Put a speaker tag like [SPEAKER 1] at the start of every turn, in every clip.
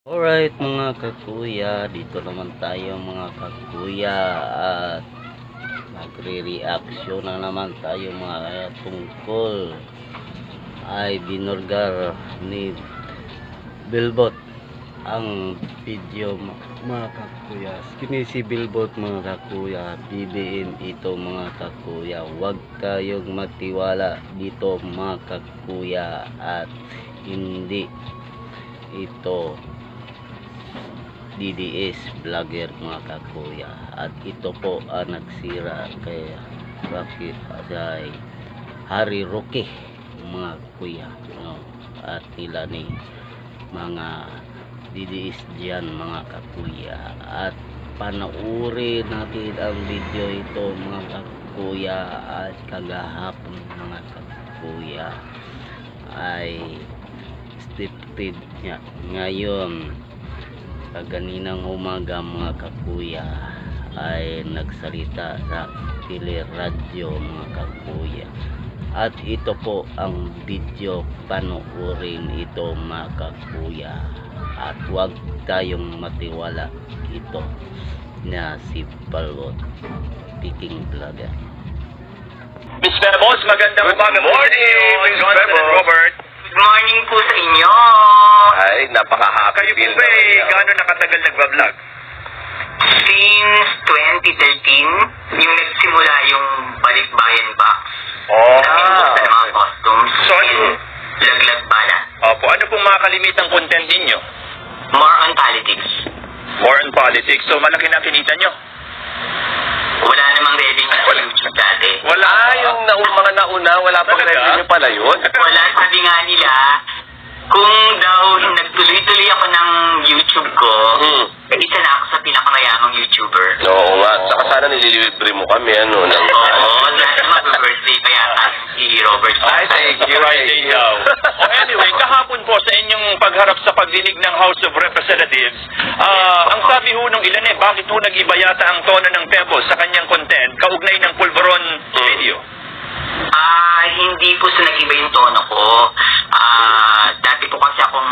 [SPEAKER 1] Alright mga kakuya, dito naman tayo mga kakuya at magre-reaction na naman tayo mga tungkol ay binurgar ni Bilbot ang video mga kakuya. Si Bilbot mga kakuya, BBM ito mga kakuya, huwag kayong matiwala dito mga kakuya at hindi ito DDS vlogger mga kakuya, at ito po ang nagsira kay Harry Roque mga kuya, no? At nila ni mga DDS dyan mga kakuya, at panoorin natin ang video ito mga kakuya. At kagahapon mga kakuya ay scripted niya, ngayon kaninang umaga mga kakuya ay nagsalita sa teleradyo mga kakuya, at ito po ang video, panoorin ito mga kakuya at huwag tayong matiwala ito na si Bilbot speaking vlogger.
[SPEAKER 2] Miss Bebos, magandang umaga.
[SPEAKER 3] Morning, Miss Bebos.
[SPEAKER 2] Robert.
[SPEAKER 4] Good morning po sa inyo.
[SPEAKER 3] Ay, napaka-happy.
[SPEAKER 2] Kayo po ba gaano nakatagal nagbablog?
[SPEAKER 4] Since 2013, yung nagsimula yung Balikbayan Box.
[SPEAKER 3] Oh.
[SPEAKER 4] Sa mga costumes.
[SPEAKER 2] So, ano?
[SPEAKER 4] Laglag bala.
[SPEAKER 2] Opo, ano pong mga kalimitang content ninyo?
[SPEAKER 4] More on politics.
[SPEAKER 2] More on politics. So, malaki na kinita nyo?
[SPEAKER 4] Wala namang revenue sa YouTube dati.
[SPEAKER 3] Wala yung mga nauna, wala pang
[SPEAKER 2] Talaga?
[SPEAKER 3] revenue pala yun.
[SPEAKER 4] Wala, sabi nga nila, kung daw nagtuloy-tuloy ako ng YouTube ko, isa na ako sa pinakamayamang YouTuber.
[SPEAKER 3] Oo nga, saka sana nililibre mo kami, ano.
[SPEAKER 4] Oo, dahil mag-birthday pa yata si Robert.
[SPEAKER 3] Ay, thank you.
[SPEAKER 2] Friday daw. Anyway, kahapon po sa inyong pagharap sa pagdinig ng House of Representatives, ang sabi ho nung ilan bakit ho nag-iba yata ang tono ng Bebos sa kanyang content kaugnay ng Pulveron video?
[SPEAKER 4] Hindi po sa nag-iba yung tono ko. Dati po kasi akong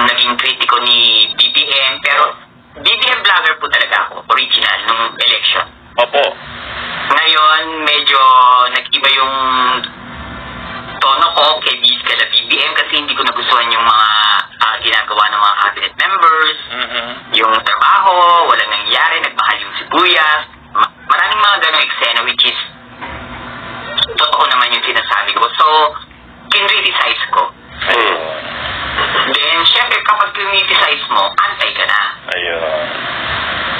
[SPEAKER 4] naging kritiko ni BBM, pero BBM vlogger po talaga ako, original, nung election.
[SPEAKER 2] Opo.
[SPEAKER 4] Ngayon, medyo nag-iba yung tono ko kay BBM kasi hindi ko nagustuhan yung mga ginagawa ng mga cabinet members, yung trabaho, walang nangyayari, nagmahal yung sibuyas, maraming mga ganong eksena which is totoo naman yung sinasabi ko. So, kinriticize ko. Then, syempre, kapag kinriticize mo, antay ka na.
[SPEAKER 2] Ayun.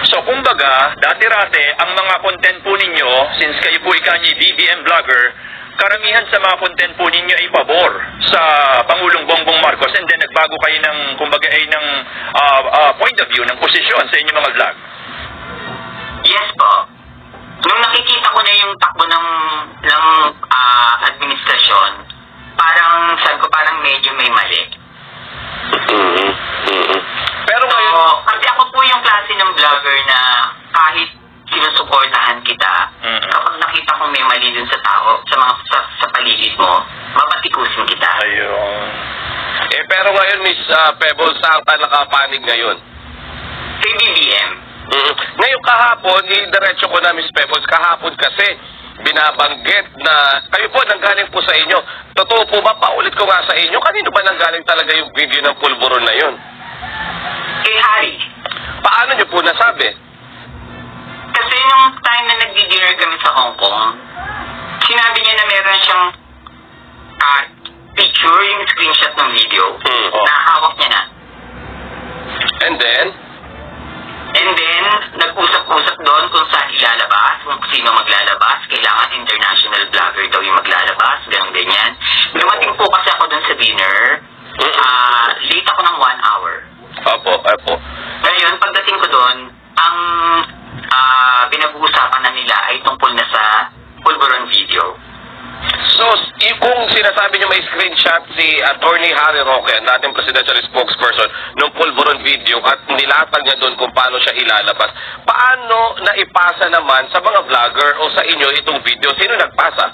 [SPEAKER 2] So, kumbaga, dati-rate, ang mga content po ninyo, since kayo po ikanyi BBM vlogger, karamihan sa mga content po ninyo ay pabor sa Pangulong Bongbong Marcos, and then nagbago kayo ng, kumbaga, ng point of view, ng posisyon sa inyong mga vlog.
[SPEAKER 4] Yes po. Nung nakikita ko na yung takbo ng administrasyon, sabi ko, parang medyo may mali.
[SPEAKER 3] Pero ngayon,
[SPEAKER 4] kasi ako po yung klase ng vlogger na kahit sinusuportahan kita, kapag nakita kong may mali dun sa tao, sa paligid mo, mapatikusin kita.
[SPEAKER 2] Ayun.
[SPEAKER 3] pero ngayon, Miss Pebbles, saan ka nakapanig ngayon?
[SPEAKER 4] Kay BBM.
[SPEAKER 3] Ngayon kahapon, diretso ko na, Miss Pebbles, kahapon kasi binabanggit na kayo po nanggaling po sa inyo. Totoo po ba? Paulit ko nga sa inyo, kanino ba nanggaling talaga yung video ng Pulveron na yun?
[SPEAKER 4] Kay Harry.
[SPEAKER 3] Paano niyo po nasabi?
[SPEAKER 4] Kasi nung time na nag-dinner kami sa Hong Kong, sinabi niya na meron siyang picture, yung screenshot ng video, na hawak niya na.
[SPEAKER 3] And then,
[SPEAKER 4] nag-usap-usap doon kung saan ilalabas, kung sino maglalabas, kailangan international vlogger daw yung maglalabas, ganyan. Dumating po kasi ako doon sa dinner, late ako ng 1 hour.
[SPEAKER 3] Opo.
[SPEAKER 4] Ngayon, pagdating ko doon, ang pinag-uusapan na nila ay tungkol na sa Pulveron video.
[SPEAKER 3] So, kung sinasabi niyo may screenshot si Attorney Harry Roque, ang dating presidential spokesperson, ng Pulveron video at nilatag niya doon kung paano siya ilalabas, paano naipasa naman sa mga vlogger o sa inyo itong video? Sino nagpasa?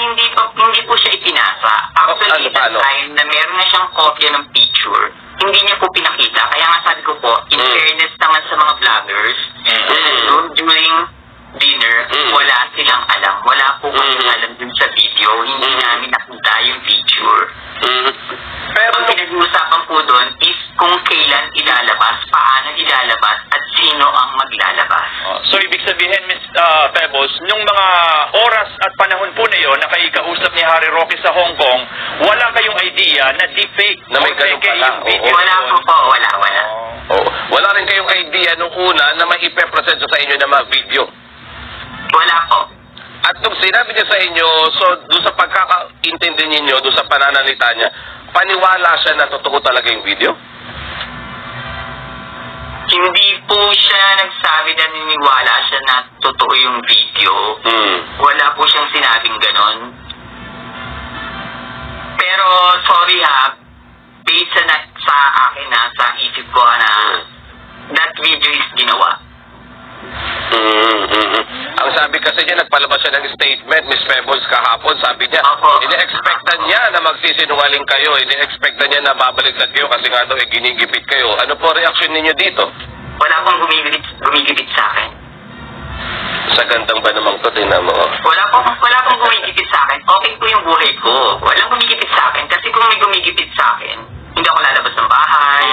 [SPEAKER 4] Hindi po siya ipinasa. Actually, at the time na meron na siyang kopya ng picture, hindi niya po pinakita. Kaya nga sabi ko po, in fairness naman sa mga vloggers, during dinner, wala silang alam. Wala po kaming alam dun sa video. Hindi namin nakita yung picture.
[SPEAKER 3] Pero
[SPEAKER 4] ang pinag-uusapan po doon is kung kailan ilalabas, paano ilalabas, at sino ang maglalabas.
[SPEAKER 2] So, ibig sabihin, Ms. Pebbles, nung mga oras at panahon po na yun na kayo kausap ni Harry Roque sa Hong Kong, wala kayong idea na deepfake
[SPEAKER 3] Na may ganun pala.
[SPEAKER 2] yung video.
[SPEAKER 4] Wala po po, wala.
[SPEAKER 3] Wala rin kayong idea nung una na may ipepresent sa inyo na mga video.
[SPEAKER 4] Wala po.
[SPEAKER 3] At nung sinabi niya sa inyo, so doon sa pagkakaintindi ninyo, doon sa pananalita niya, paniwala siya na totoo talaga yung video?
[SPEAKER 4] Hindi po siya nagsabi na niniwala siya na totoo yung video. Wala po siyang sinabing ganon. Pero, sorry ha, based sa akin na, sa isip ko na, that video is ginawa.
[SPEAKER 3] Ang sabi kasi niya, nagpalabas siya ng statement, Miss Pebbles, kahapon. Sabi niya, ini-expectan niya na magsisinungaling kayo. Ini-expectan niya na babaliktad kayo kasi nga daw, ginigipit kayo. Ano po reaction ninyo dito?
[SPEAKER 4] Wala pong gumigipit sa akin.
[SPEAKER 3] Sa gandang ba namang to, tingnan mo?
[SPEAKER 4] Wala pong gumigipit sa akin. Okay po yung buhay ko. Walang gumigipit sa akin. Kasi kung may gumigipit sa akin, hindi ako lalabas ng bahay.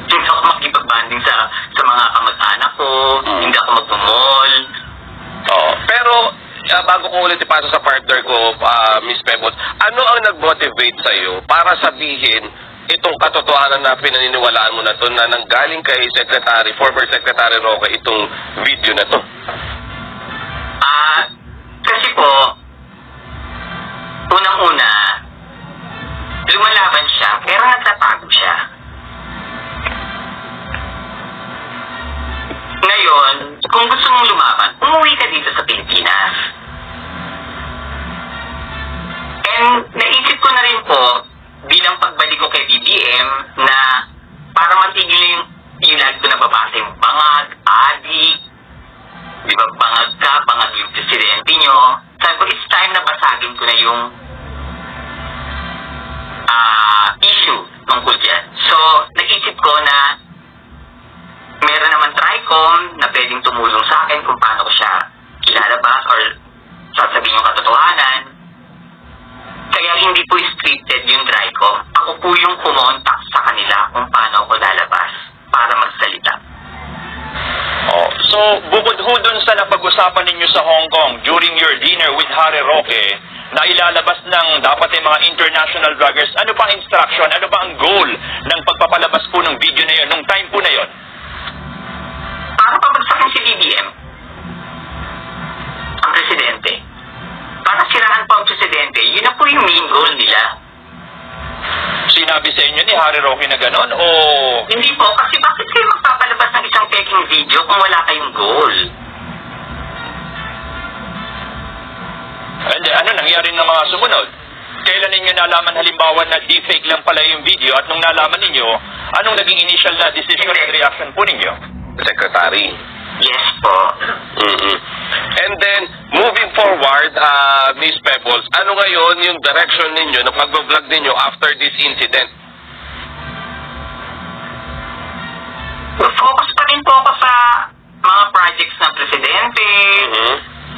[SPEAKER 4] Hindi ako makipag-banding sa mga kamag-anak ko. Hindi ako mag-mall.
[SPEAKER 3] Pero, bago ko ulit ipasa sa partner ko, Miss Pebbles, ano ang nag-motivate sa'yo para sabihin itong katotohanan na pinaniniwalaan mo na to na nanggaling kay former Secretary Roque itong video na to?
[SPEAKER 4] Kasi po, unang-una, lumalaban siya, pero nagtatago siya. Ngayon, kung gusto mong lumaban, umuwi ka dito sa Pilipinas. And naisip ko na rin po, bilang pagbalik ko kay BBM, na para matigil yung lagi ko nababasa yung bangag, adik, di ba, bangag yung presidente nyo. Sabi ko, it's time na basagin ko na yung issue tungkol dyan. So, naisip ko na meron naman TRICOM na pwedeng tumulong sa akin kung paano ko siya ilalabas or sasabihin yung katotohanan. Kaya hindi po scripted yung TRICOM. Ako po yung kumontak sa kanila kung paano ako lalabas para magsalita.
[SPEAKER 2] So, bukod ho dun sa napag-usapan ninyo sa Hong Kong during your dinner with Harry Roque, na ilalabas ng dapat ay mga international vloggers, ano pa instruction, ano ba ang goal ng pagpapalabas po ng video na yun, nung time po na yun?
[SPEAKER 4] Para pabagsakin si BBM, ang presidente. Para sirahan pa ang presidente, yun na po yung main goal nila.
[SPEAKER 2] Sinabi sa inyo ni Harry Roque na gano'n, o...
[SPEAKER 4] Hindi po, kasi bakit kayo magpapalabas ng isang taking video kung wala kayong goal?
[SPEAKER 2] And ano nangyari ng mga sumunod? Kailan ninyo nalaman halimbawa na deepfake lang pala yung video at nung nalaman ninyo, anong naging initial na decision and reaction po ninyo?
[SPEAKER 3] Secretary.
[SPEAKER 4] Yes po.
[SPEAKER 3] And then, moving forward, Miss Pebbles, ano ngayon yung direction ninyo na pag-vlog ninyo after this incident?
[SPEAKER 4] Focus pa rin po ako sa mga projects ng presidente,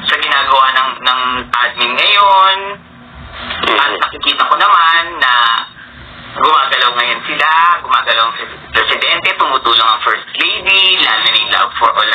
[SPEAKER 4] sa ginagawa ng admin ngayon, at nakikita ko naman na gumagalaw ngayon sila, gumagalaw ang presidente, tumutulong ang first lady, lalo na yung Love for All